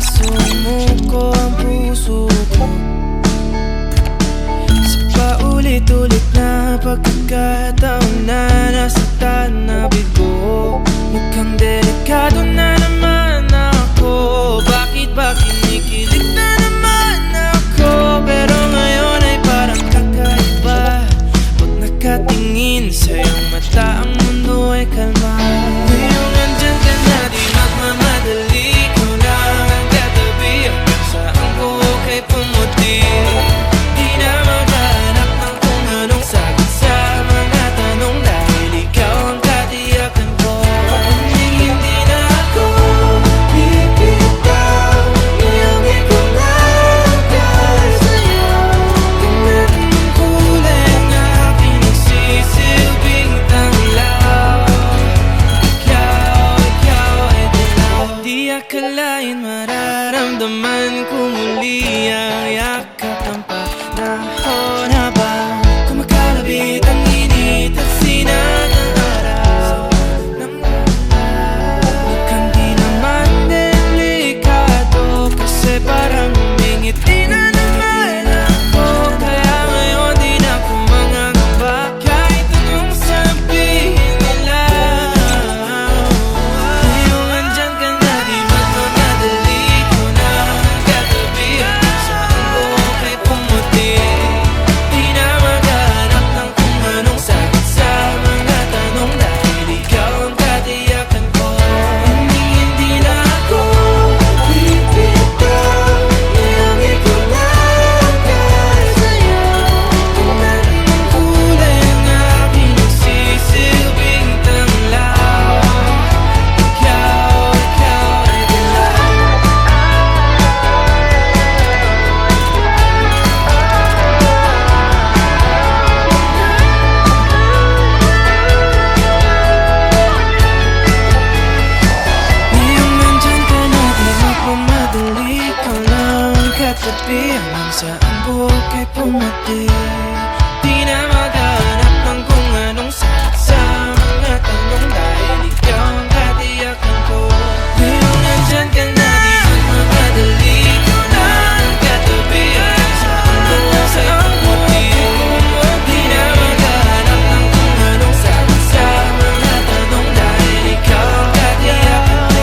sumuko ang puso ko sa paulit-ulit na pagkakataon na nasaktan na bigo. Mukhang delikado na naman ako. Bakit ba kinikilig na naman ako? Pero ngayon ay parang kakaiba. Pag nakatingin sa iyong mata, ang mundo ay kalma. Ngayong andyan ka na, di magmamadali. Ikaw lang ang katabi, hanggang saan ko kay pumuti. Di na maghanap ng kung anong sagot sa mga tanong, dahil ikaw ang katiyakan ko. Hindi na ako bibitaw, iyong ikaw lang dahil sa'yo. Tingnan mong kulay ang aking nagsisilbing tanglaw. Ikaw ay dilaw. Di akalain mararamdaman ko muli ang yakap ng panahon habang kumakalabit ang init at sinag ng araw. Mukhang di naman delikado, kasi parang humingiti na naman ako. Kaya ngayon di na ako mangangamba, kahit anong sabihin nila. Ngayong andyan ka na, di magmamadali. Ikaw na ang katabi, hanggang saan ko kay pumuti. Di na maghanap ng kung anong sagot sa mga tanong, dahil ikaw ang katiyakan ko. Hindi na ako bibitaw, iyong ikaw lang dahil sa'yo. Tingnan mong kulay ang aking nagsisilbing tanglaw. Ikaw ay dilaw. Ngayong nandyan ka na, di magmamadali. Ikaw lang ang katabi, hanggang saan buhok ay pumuti. Di na maghanap ng kung anong sagot sa mga tanong, dahil ikaw ang katiyakan ko. Ngayong nandyan ka na, di magmamadali. Ikaw lang ang katabi, hanggang saan buhok ay pumuti. Di na maghanap ng kung anong sagot sa mga tanong, dahil ikaw ang katiyakan ko.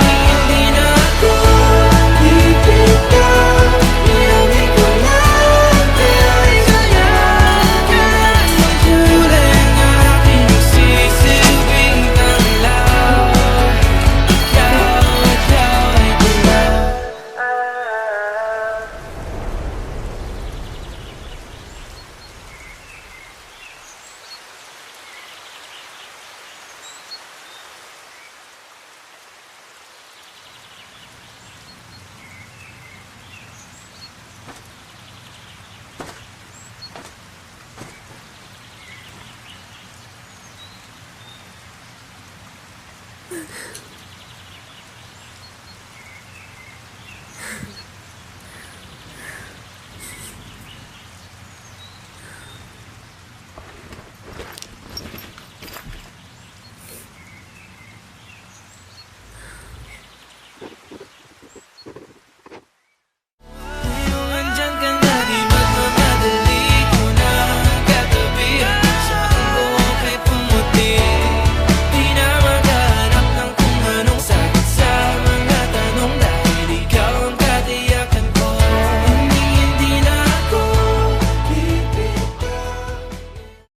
Hindi na ako bibitaw, iyong ikaw lang dahil sa'yo. Tingnan mong kulay ang aking nagsisilbing tanglaw. Ikaw ay dilaw.